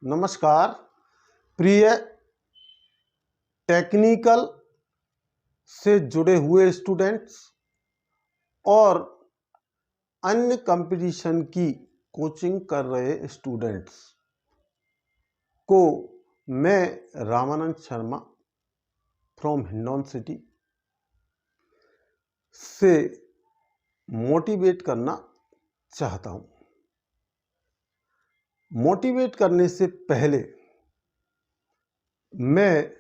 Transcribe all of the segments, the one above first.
नमस्कार प्रिय टेक्निकल से जुड़े हुए स्टूडेंट्स और अन्य कंपटीशन की कोचिंग कर रहे स्टूडेंट्स को मैं रामानंद शर्मा फ्रॉम हिंडौन सिटी से मोटिवेट करना चाहता हूं। मोटिवेट करने से पहले मैं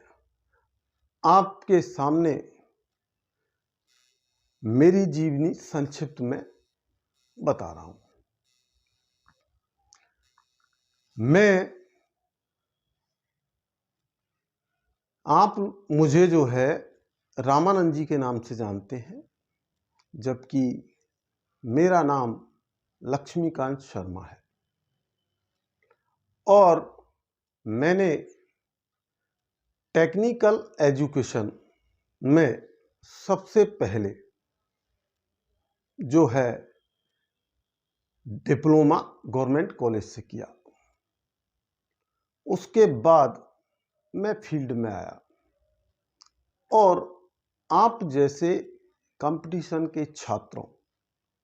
आपके सामने मेरी जीवनी संक्षिप्त में बता रहा हूं। आप मुझे जो है रामानंद जी के नाम से जानते हैं, जबकि मेरा नाम लक्ष्मीकांत शर्मा है और मैंने टेक्निकल एजुकेशन में सबसे पहले जो है डिप्लोमा गवर्नमेंट कॉलेज से किया। उसके बाद मैं फील्ड में आया और आप जैसे कंपटीशन के छात्रों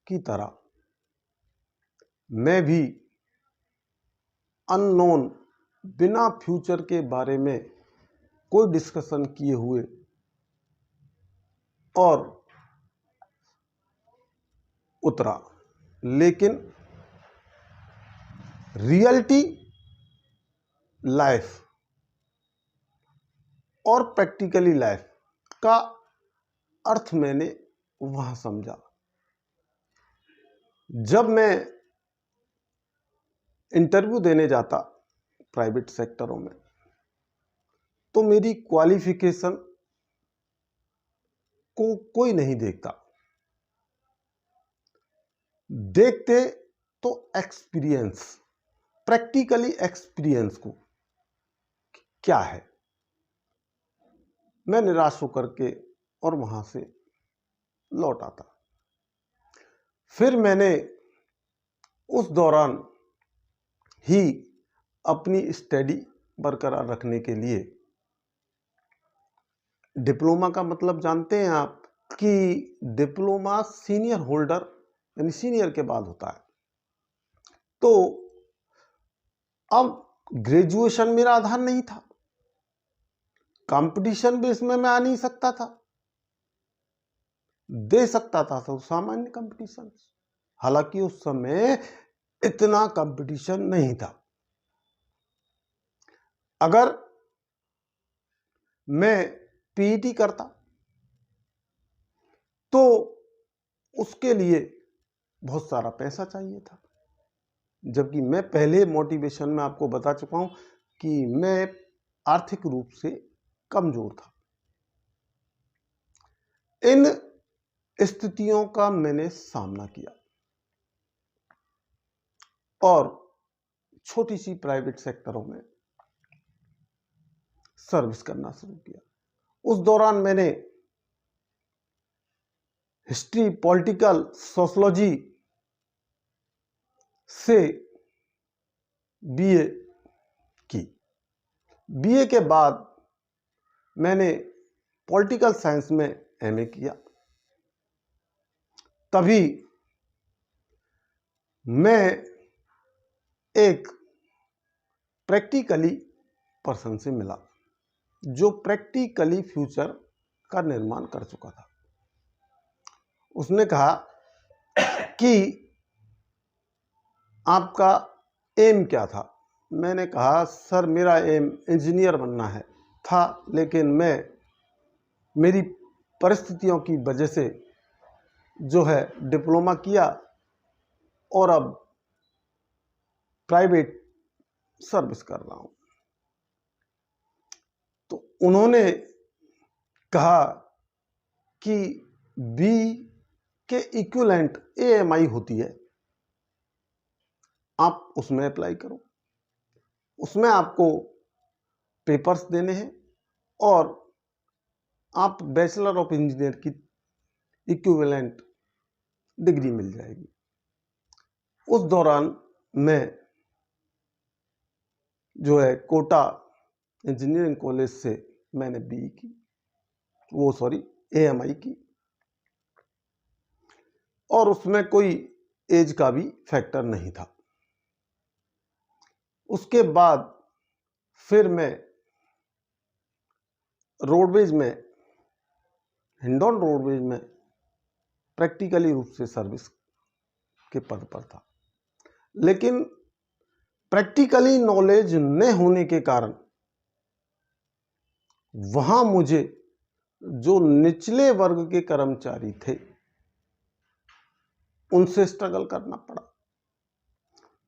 की तरह मैं भी अननोन, बिना फ्यूचर के बारे में कोई डिस्कशन किए हुए और उतरा, लेकिन रियलिटी लाइफ और प्रैक्टिकली लाइफ का अर्थ मैंने वहां समझा। जब मैं इंटरव्यू देने जाता प्राइवेट सेक्टरों में, तो मेरी क्वालिफिकेशन को कोई नहीं देखता, देखते तो एक्सपीरियंस, प्रैक्टिकली एक्सपीरियंस को क्या है। मैं निराश होकर के और वहां से लौट आता। फिर मैंने उस दौरान ही अपनी स्टडी बरकरार रखने के लिए, डिप्लोमा का मतलब जानते हैं आप कि डिप्लोमा सीनियर होल्डर यानी सीनियर के बाद होता है। तो अब ग्रेजुएशन मेरा आधार नहीं था, कंपटीशन भी इसमें मैं आ नहीं सकता था, दे सकता था तो सामान्य कंपटीशन, हालांकि उस समय इतना कंपटीशन नहीं था। अगर मैं पीईटी करता तो उसके लिए बहुत सारा पैसा चाहिए था, जबकि मैं पहले मोटिवेशन में आपको बता चुका हूं कि मैं आर्थिक रूप से कमजोर था। इन स्थितियों का मैंने सामना किया और छोटी सी प्राइवेट सेक्टरों में सर्विस करना शुरू किया। उस दौरान मैंने हिस्ट्री, पॉलिटिकल, सोशियोलॉजी से बीए की। बीए के बाद मैंने पॉलिटिकल साइंस में एमए किया। तभी मैं एक प्रैक्टिकली पर्सन से मिला जो प्रैक्टिकली फ्यूचर का निर्माण कर चुका था। उसने कहा कि आपका एम क्या था? मैंने कहा सर मेरा एम इंजीनियर बनना है था, लेकिन मेरी परिस्थितियों की वजह से जो है डिप्लोमा किया और अब प्राइवेट सर्विस कर रहा हूं। तो उन्होंने कहा कि बी के इक्विवेलेंट एएमआई होती है, आप उसमें अप्लाई करो, उसमें आपको पेपर्स देने हैं और आप बैचलर ऑफ इंजीनियर की इक्विवेलेंट डिग्री मिल जाएगी। उस दौरान मैं जो है कोटा इंजीनियरिंग कॉलेज से मैंने बीई की, AMI की, और उसमें कोई एज का भी फैक्टर नहीं था। उसके बाद फिर मैं रोडवेज में, हिंडौन रोडवेज में प्रैक्टिकली रूप से सर्विस के पद पर था, लेकिन प्रैक्टिकली नॉलेज न होने के कारण वहां मुझे जो निचले वर्ग के कर्मचारी थे उनसे स्ट्रगल करना पड़ा।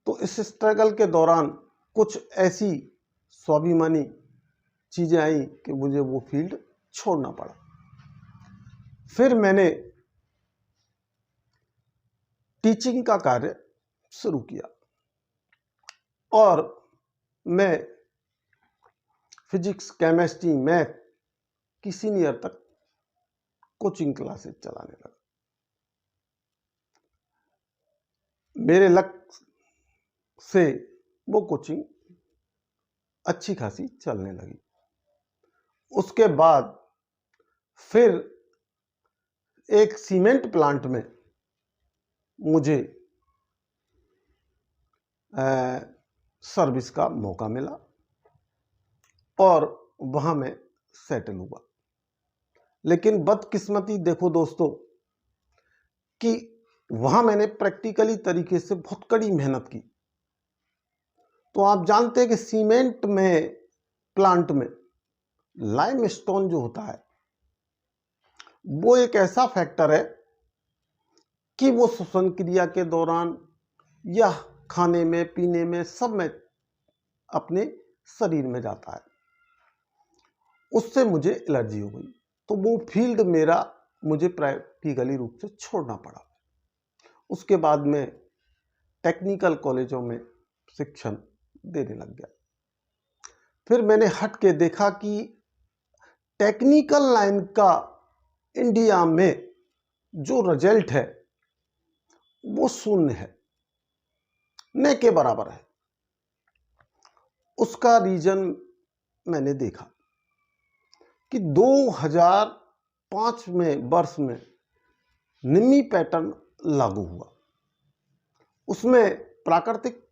तो इस स्ट्रगल के दौरान कुछ ऐसी स्वाभिमानी चीजें आई कि मुझे वो फील्ड छोड़ना पड़ा। फिर मैंने टीचिंग का कार्य शुरू किया और मैं फिजिक्स, केमिस्ट्री, मैथ की सीनियर तक कोचिंग क्लासेस चलाने लगा। मेरे लक्ष्य से वो कोचिंग अच्छी खासी चलने लगी। उसके बाद फिर एक सीमेंट प्लांट में मुझे सर्विस का मौका मिला और वहां मैं सेटल हुआ। लेकिन बदकिस्मती देखो दोस्तों कि वहां मैंने प्रैक्टिकली तरीके से बहुत कड़ी मेहनत की। तो आप जानते हैं कि सीमेंट में प्लांट में लाइमस्टोन जो होता है वो एक ऐसा फैक्टर है कि वो श्वसन क्रिया के दौरान या खाने में, पीने में, सब में अपने शरीर में जाता है। उससे मुझे एलर्जी हो गई, तो वो फील्ड मेरा मुझे प्रैक्टिकली रूप से छोड़ना पड़ा। उसके बाद में टेक्निकल कॉलेजों में शिक्षण देने लग गया। फिर मैंने हट के देखा कि टेक्निकल लाइन का इंडिया में जो रिजल्ट है वो शून्य है, न के बराबर है। उसका रीजन मैंने देखा कि 2005 में वर्ष में निम्मी पैटर्न लागू हुआ। उसमें प्राकृतिक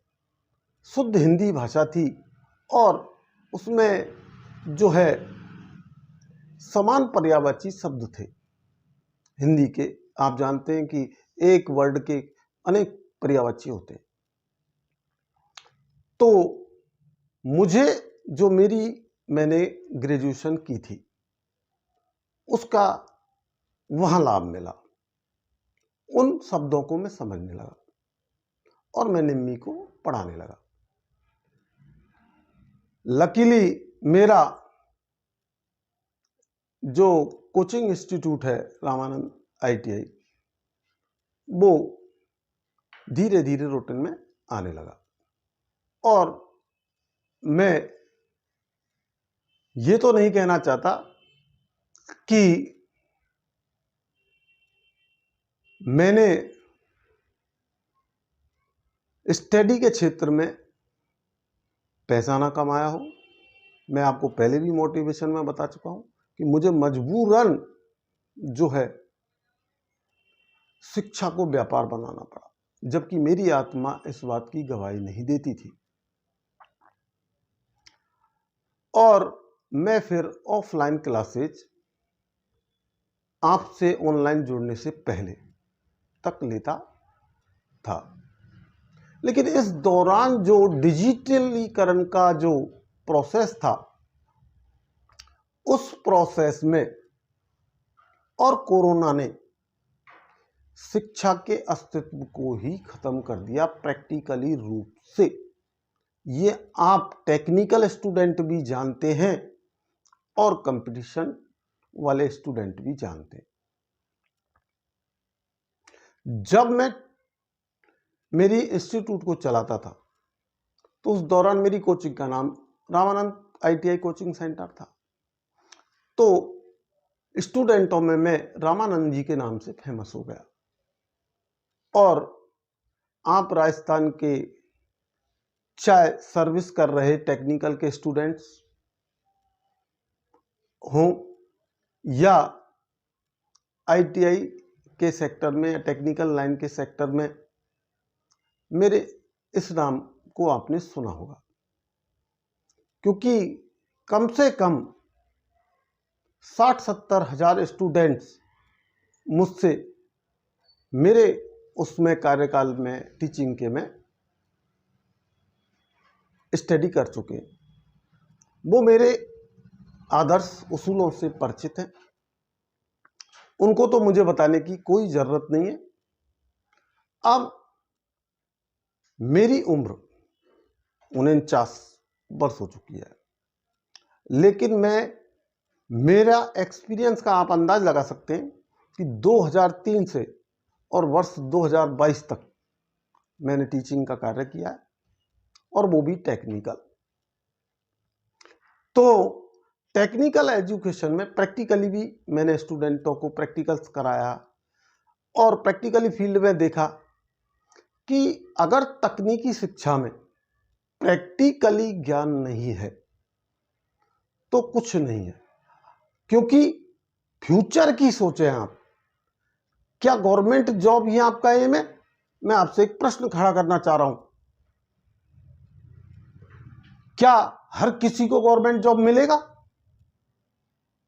शुद्ध हिंदी भाषा थी और उसमें जो है समान पर्यायवाची शब्द थे हिंदी के। आप जानते हैं कि एक वर्ड के अनेक पर्यायवाची होते हैं। तो मुझे जो मैंने ग्रेजुएशन की थी उसका वहां लाभ मिला। उन शब्दों को मैं समझने लगा और मैं निम्मी को पढ़ाने लगा। लकीली मेरा जो कोचिंग इंस्टीट्यूट है रामानंद ITI, वो धीरे धीरे रूटीन में आने लगा। और मैं ये तो नहीं कहना चाहता कि मैंने स्टडी के क्षेत्र में पैसा ना कमाया हो। मैं आपको पहले भी मोटिवेशन में बता चुका हूं कि मुझे मजबूरन जो है शिक्षा को व्यापार बनाना पड़ा, जबकि मेरी आत्मा इस बात की गवाही नहीं देती थी। और मैं फिर ऑफलाइन क्लासेज आपसे ऑनलाइन जुड़ने से पहले तक लेता था, लेकिन इस दौरान जो डिजिटलीकरण का जो प्रोसेस था उस प्रोसेस में और कोरोना ने शिक्षा के अस्तित्व को ही खत्म कर दिया प्रैक्टिकली रूप से। ये आप टेक्निकल स्टूडेंट भी जानते हैं और कंपटीशन वाले स्टूडेंट भी जानते हैं। जब मैं मेरी इंस्टीट्यूट को चलाता था तो उस दौरान मेरी कोचिंग का नाम रामानंद ITI कोचिंग सेंटर था। तो स्टूडेंटों में मैं रामानंद जी के नाम से फेमस हो गया। और आप राजस्थान के चाहे सर्विस कर रहे टेक्निकल के स्टूडेंट्स हों या आईटीआई के सेक्टर में या टेक्निकल लाइन के सेक्टर में, मेरे इस नाम को आपने सुना होगा, क्योंकि कम से कम 60-70 हजार स्टूडेंट्स मुझसे मेरे उसमें कार्यकाल में टीचिंग के में स्टडी कर चुके हैं। वो मेरे आदर्श उसूलों से परिचित हैं, उनको तो मुझे बताने की कोई ज़रूरत नहीं है। अब मेरी उम्र 49 वर्ष हो चुकी है, लेकिन मेरा एक्सपीरियंस का आप अंदाज लगा सकते हैं कि 2003 से और वर्ष 2022 तक मैंने टीचिंग का कार्य किया है, और वो भी टेक्निकल। तो टेक्निकल एजुकेशन में प्रैक्टिकली भी मैंने स्टूडेंटों को प्रैक्टिकल्स कराया, और प्रैक्टिकली फील्ड में देखा कि अगर तकनीकी शिक्षा में प्रैक्टिकली ज्ञान नहीं है तो कुछ नहीं है। क्योंकि फ्यूचर की सोचें आप, क्या गवर्नमेंट जॉब ही आपका एम है? मैं आपसे एक प्रश्न खड़ा करना चाह रहा हूं, क्या हर किसी को गवर्नमेंट जॉब मिलेगा?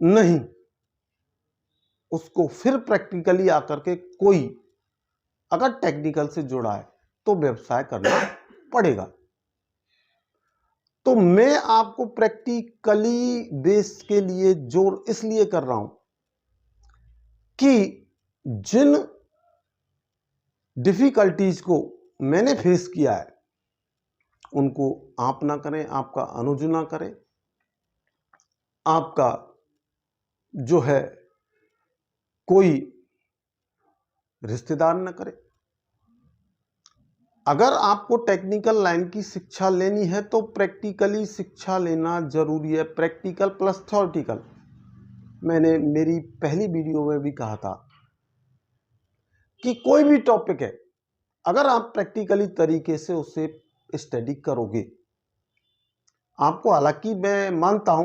नहीं। उसको फिर प्रैक्टिकली आकर के कोई अगर टेक्निकल से जुड़ा है तो व्यवसाय करना पड़ेगा। तो मैं आपको प्रैक्टिकली बेस के लिए जोर इसलिए कर रहा हूं कि जिन डिफिकल्टीज को मैंने फेस किया है उनको आप ना करें, आपका अनुज ना करें, आपका जो है कोई रिश्तेदार न करे। अगर आपको टेक्निकल लाइन की शिक्षा लेनी है तो प्रैक्टिकली शिक्षा लेना जरूरी है, प्रैक्टिकल प्लस थ्योरेटिकल। मैंने मेरी पहली वीडियो में भी कहा था कि कोई भी टॉपिक है, अगर आप प्रैक्टिकली तरीके से उसे स्टडी करोगे, आपको, हालांकि मैं मानता हूं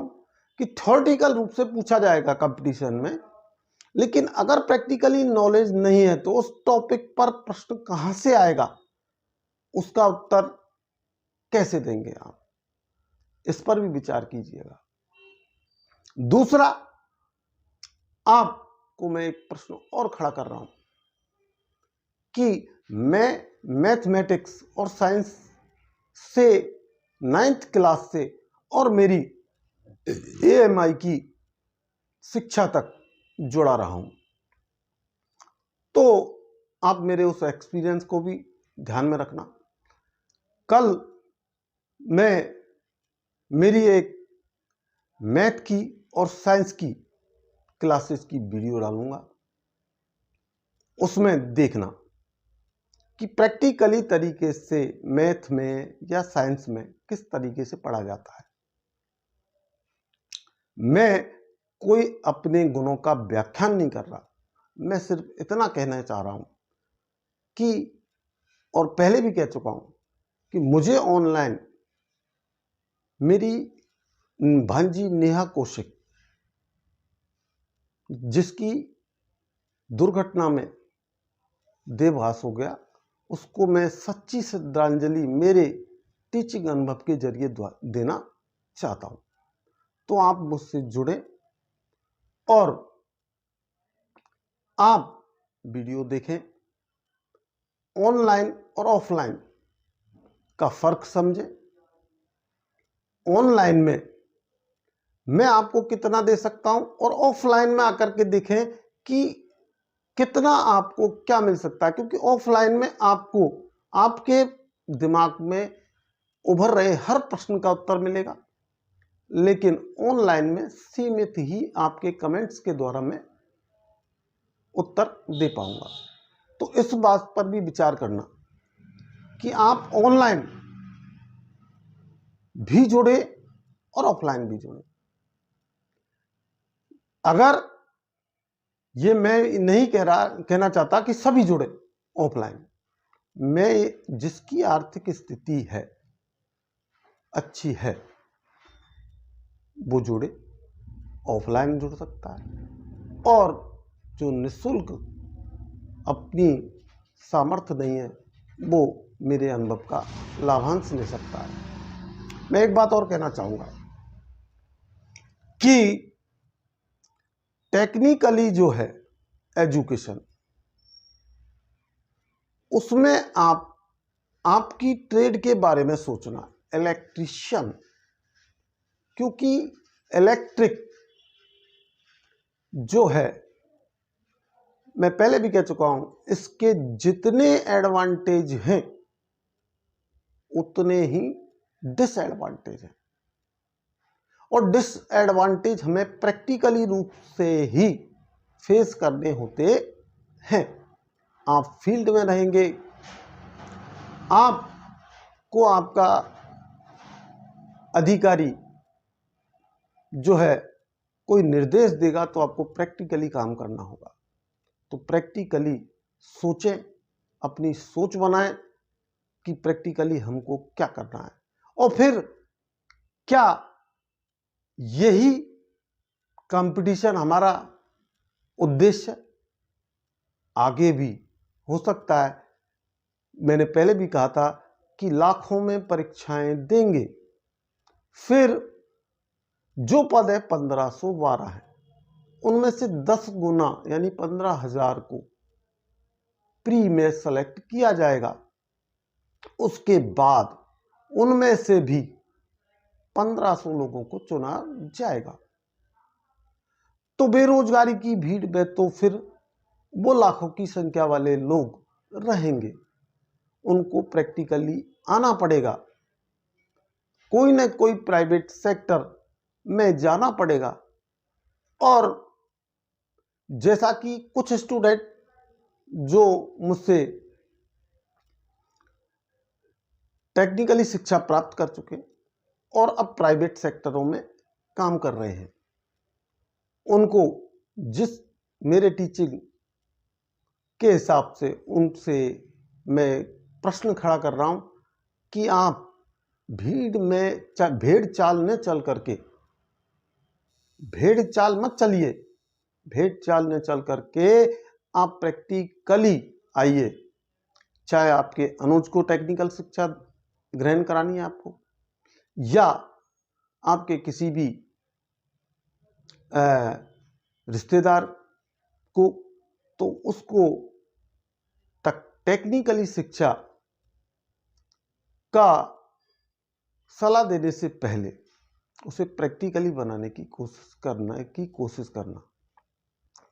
कि थ्योरेटिकल रूप से पूछा जाएगा कंपटीशन में, लेकिन अगर प्रैक्टिकली नॉलेज नहीं है तो उस टॉपिक पर प्रश्न कहां से आएगा, उसका उत्तर कैसे देंगे आप? इस पर भी विचार कीजिएगा। दूसरा, आपको मैं एक प्रश्न और खड़ा कर रहा हूं कि मैं मैथमेटिक्स और साइंस से 9th क्लास से और मेरी एएमआई की शिक्षा तक जुड़ा रहा हूं, तो आप मेरे उस एक्सपीरियंस को भी ध्यान में रखना। कल मैं मेरी एक मैथ की और साइंस की क्लासेस की वीडियो डालूंगा, उसमें देखना कि प्रैक्टिकली तरीके से मैथ में या साइंस में किस तरीके से पढ़ा जाता है। मैं कोई अपने गुणों का व्याख्यान नहीं कर रहा, मैं सिर्फ इतना कहना चाह रहा हूं कि, और पहले भी कह चुका हूं कि मुझे ऑनलाइन मेरी भांजी नेहा कौशिक, जिसकी दुर्घटना में देवघास हो गया, उसको मैं सच्ची श्रद्धांजलि मेरे टीचिंग अनुभव के जरिए देना चाहता हूं। तो आप मुझसे जुड़े और आप वीडियो देखें, ऑनलाइन और ऑफलाइन का फर्क समझें। ऑनलाइन में मैं आपको कितना दे सकता हूं और ऑफलाइन में आकर के देखें कि कितना आपको क्या मिल सकता है, क्योंकि ऑफलाइन में आपको आपके दिमाग में उभर रहे हर प्रश्न का उत्तर मिलेगा, लेकिन ऑनलाइन में सीमित ही आपके कमेंट्स के द्वारा मैं उत्तर दे पाऊंगा। तो इस बात पर भी विचार करना कि आप ऑनलाइन भी जुड़े और ऑफलाइन भी जुड़े। अगर ये मैं नहीं कहना चाहता कि सभी जुड़े ऑफलाइन, मैं जिसकी आर्थिक स्थिति है अच्छी है वो जुड़े, ऑफलाइन जुड़ सकता है, और जो निःशुल्क अपनी सामर्थ्य नहीं है वो मेरे अनुभव का लाभांश ले सकता है। मैं एक बात और कहना चाहूँगा कि टेक्निकली जो है एजुकेशन, उसमें आपकी ट्रेड के बारे में सोचना, इलेक्ट्रीशियन, क्योंकि इलेक्ट्रिक जो है, मैं पहले भी कह चुका हूं, इसके जितने एडवांटेज हैं उतने ही डिसएडवांटेज हैं, और डिसएडवांटेज हमें प्रैक्टिकली रूप से ही फेस करने होते हैं। आप फील्ड में रहेंगे, आपको आपका अधिकारी जो है कोई निर्देश देगा तो आपको प्रैक्टिकली काम करना होगा। तो प्रैक्टिकली सोचें, अपनी सोच बनाएं कि प्रैक्टिकली हमको क्या करना है, और फिर क्या यही कंपटीशन हमारा उद्देश्य आगे भी हो सकता है। मैंने पहले भी कहा था कि लाखों में परीक्षाएं देंगे, फिर जो पद है 1512 है, उनमें से 10 गुना यानी 15,000 को प्री में सेलेक्ट किया जाएगा। उसके बाद उनमें से भी 1500 लोगों को चुना जाएगा। तो बेरोजगारी की भीड़ में तो फिर वो लाखों की संख्या वाले लोग रहेंगे, उनको प्रैक्टिकली आना पड़ेगा, कोई न कोई प्राइवेट सेक्टर में जाना पड़ेगा। और जैसा कि कुछ स्टूडेंट जो मुझसे टेक्निकली शिक्षा प्राप्त कर चुके और अब प्राइवेट सेक्टरों में काम कर रहे हैं, उनको जिस मेरे टीचिंग के हिसाब से उनसे मैं प्रश्न खड़ा कर रहा हूं कि आप भीड़ में भेड़ चाल न चल करके, भेड़ चाल मत चलिए, भेड़ चाल न चल करके आप प्रैक्टिकली आइए। चाहे आपके अनुज को टेक्निकल शिक्षा ग्रहण करानी है आपको, या आपके किसी भी रिश्तेदार को, तो उसको टेक्निकली शिक्षा का सलाह देने से पहले उसे प्रैक्टिकली बनाने की कोशिश करना।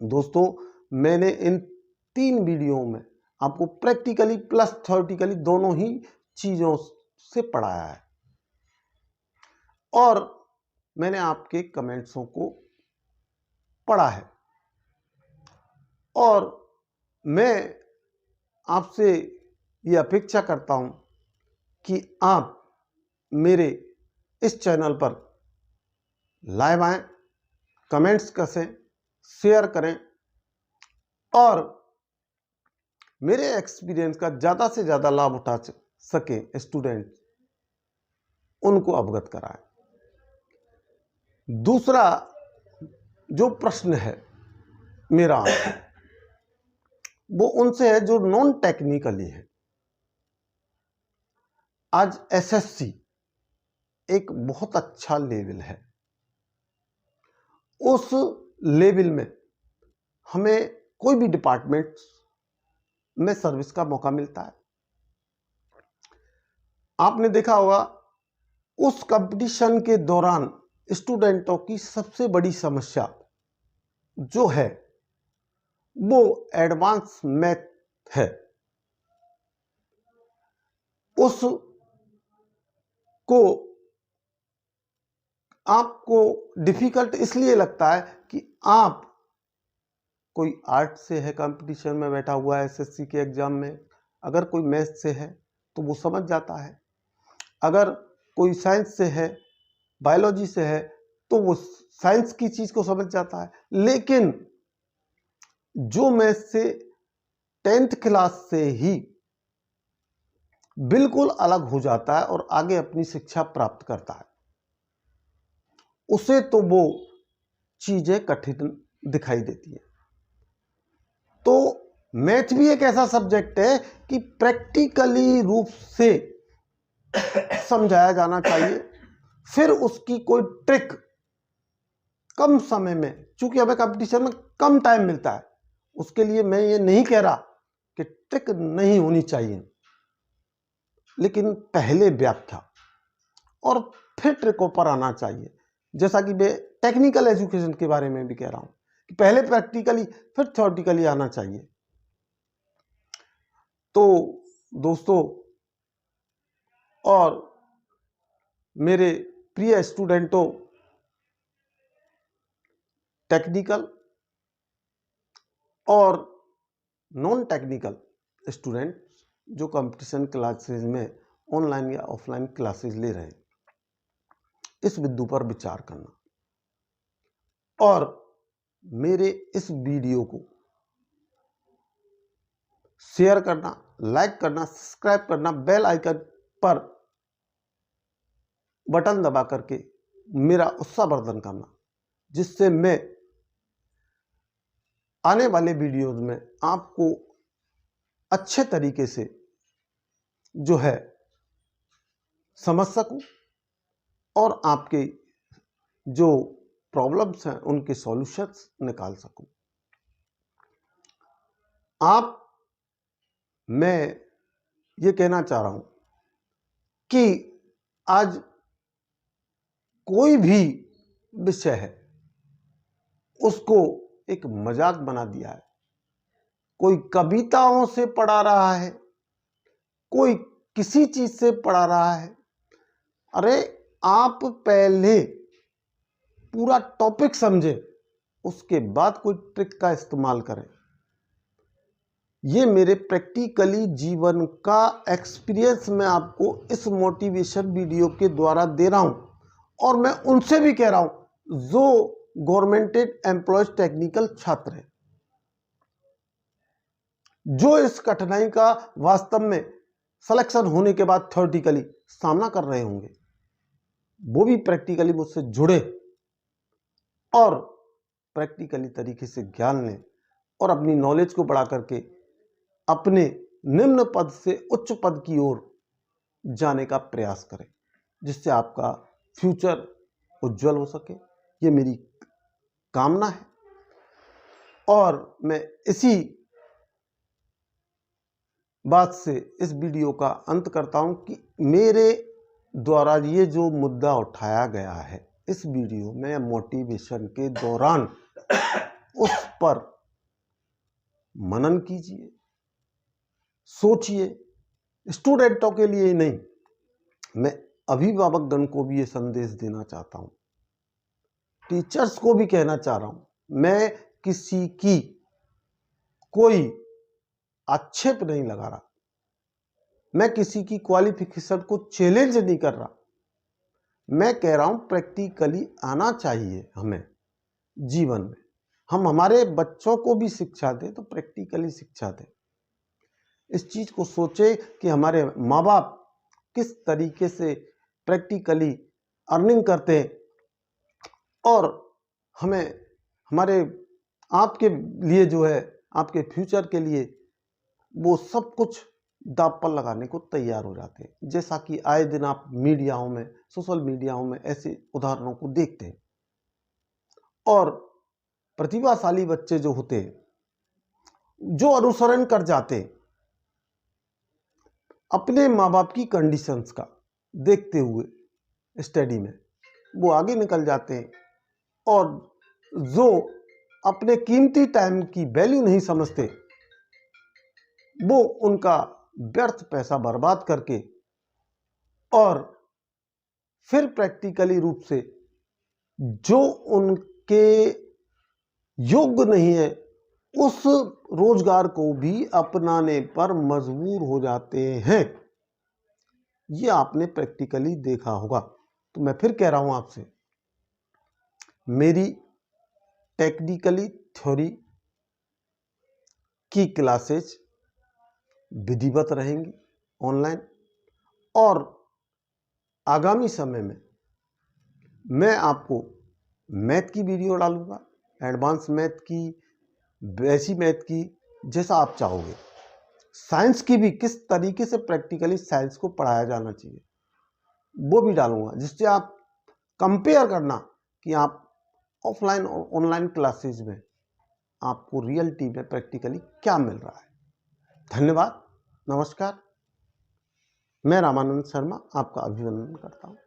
दोस्तों, मैंने इन 3 वीडियो में आपको प्रैक्टिकली प्लस थ्योरेटिकली दोनों ही चीजों से पढ़ाया है, और मैंने आपके कमेंट्सों को पढ़ा है, और मैं आपसे यह अपेक्षा करता हूं कि आप मेरे इस चैनल पर लाइव आएं, कमेंट्स करें, शेयर करें, और मेरे एक्सपीरियंस का ज़्यादा से ज़्यादा लाभ उठा सके स्टूडेंट, उनको अवगत कराएं। दूसरा जो प्रश्न है मेरा, वो उनसे है जो नॉन टेक्निकली है। आज एसएससी एक बहुत अच्छा लेवल है, उस लेवल में हमें कोई भी डिपार्टमेंट में सर्विस का मौका मिलता है। आपने देखा होगा उस कंपटीशन के दौरान स्टूडेंटों की सबसे बड़ी समस्या जो है वो एडवांस मैथ है। उसको आपको डिफिकल्ट इसलिए लगता है कि आप कोई आर्ट से है, कंपटीशन में बैठा हुआ है एसएससी के एग्जाम में, अगर कोई मैथ से है तो वो समझ जाता है, अगर कोई साइंस से है, बायोलॉजी से है, तो वो साइंस की चीज को समझ जाता है। लेकिन जो मैथ से 10th क्लास से ही बिल्कुल अलग हो जाता है और आगे अपनी शिक्षा प्राप्त करता है, उसे तो वो चीजें कठिन दिखाई देती है। तो मैथ भी एक ऐसा सब्जेक्ट है कि प्रैक्टिकली रूप से समझाया जाना चाहिए, फिर उसकी कोई ट्रिक कम समय में, चूंकि हमें कंपटीशन में कम टाइम मिलता है, उसके लिए मैं ये नहीं कह रहा कि ट्रिक नहीं होनी चाहिए, लेकिन पहले व्याख्या और फिर ट्रिकों पर आना चाहिए। जैसा कि मैं टेक्निकल एजुकेशन के बारे में भी कह रहा हूं कि पहले प्रैक्टिकली फिर थ्योरेटिकली आना चाहिए। तो दोस्तों और मेरे प्रिय स्टूडेंटों, टेक्निकल और नॉन टेक्निकल स्टूडेंट जो कंपटीशन क्लासेस में ऑनलाइन या ऑफलाइन क्लासेस ले रहे हैं, इस बिंदु पर विचार करना और मेरे इस वीडियो को शेयर करना, लाइक करना, सब्सक्राइब करना, बेल आइकन पर बटन दबा करके मेरा उत्साहवर्धन करना, जिससे मैं आने वाले वीडियोज में आपको अच्छे तरीके से जो है समझ सकूं और आपके जो प्रॉब्लम्स हैं उनके सॉल्यूशंस निकाल सकूं। मैं ये कहना चाह रहा हूं कि आज कोई भी विषय है उसको एक मजाक बना दिया है। कोई कविताओं से पढ़ा रहा है, कोई किसी चीज से पढ़ा रहा है। अरे आप पहले पूरा टॉपिक समझे, उसके बाद कोई ट्रिक का इस्तेमाल करें। ये मेरे प्रैक्टिकली जीवन का एक्सपीरियंस मैं आपको इस मोटिवेशन वीडियो के द्वारा दे रहा हूं, और मैं उनसे भी कह रहा हूं जो गवर्नमेंटेड एम्प्लॉयज टेक्निकल छात्र हैं, जो इस कठिनाई का वास्तव में सिलेक्शन होने के बाद थ्योरेटिकली सामना कर रहे होंगे, वो भी प्रैक्टिकली मुझसे जुड़े और प्रैक्टिकली तरीके से ज्ञान लें और अपनी नॉलेज को बढ़ा करके अपने निम्न पद से उच्च पद की ओर जाने का प्रयास करें, जिससे आपका फ्यूचर उज्जवल हो सके। ये मेरी कामना है और मैं इसी बात से इस वीडियो का अंत करता हूं कि मेरे द्वारा ये जो मुद्दा उठाया गया है इस वीडियो में मोटिवेशन के दौरान, उस पर मनन कीजिए, सोचिए। स्टूडेंटों के लिए ही नहीं, मैं अभिभावकगण को भी ये संदेश देना चाहता हूं, टीचर्स को भी कहना चाह रहा हूं। मैं किसी की कोई आक्षेप नहीं लगा रहा, मैं किसी की क्वालिफिकेशन को चैलेंज नहीं कर रहा, मैं कह रहा हूं प्रैक्टिकली आना चाहिए हमें जीवन में। हम हमारे बच्चों को भी शिक्षा दें तो प्रैक्टिकली शिक्षा दें। इस चीज को सोचे कि हमारे माँ बाप किस तरीके से प्रैक्टिकली अर्निंग करते हैं और हमें हमारे आपके लिए जो है, आपके फ्यूचर के लिए वो सब कुछ दांव पर लगाने को तैयार हो जाते हैं। जैसा कि आए दिन आप मीडियाओं में, सोशल मीडियाओं में ऐसे उदाहरणों को देखते हैं। और प्रतिभाशाली बच्चे जो होते हैं, जो अनुसरण कर जाते हैं अपने माँ बाप की कंडीशंस का देखते हुए स्टडी में, वो आगे निकल जाते हैं। और जो अपने कीमती टाइम की वैल्यू नहीं समझते, वो उनका व्यर्थ पैसा बर्बाद करके और फिर प्रैक्टिकली रूप से जो उनके योग्य नहीं है उस रोजगार को भी अपनाने पर मजबूर हो जाते हैं। ये आपने प्रैक्टिकली देखा होगा। तो मैं फिर कह रहा हूं आपसे, मेरी टेक्निकली थ्योरी की क्लासेज विधिवत रहेंगी ऑनलाइन, और आगामी समय में मैं आपको मैथ की वीडियो डालूंगा, एडवांस मैथ की, बेसिक मैथ की, जैसा आप चाहोगे। साइंस की भी किस तरीके से प्रैक्टिकली साइंस को पढ़ाया जाना चाहिए वो भी डालूंगा, जिससे आप कंपेयर करना कि आप ऑफलाइन और ऑनलाइन क्लासेज में आपको रियलिटी में प्रैक्टिकली क्या मिल रहा है। धन्यवाद, नमस्कार। मैं रामानंद शर्मा आपका अभिनंदन करता हूँ।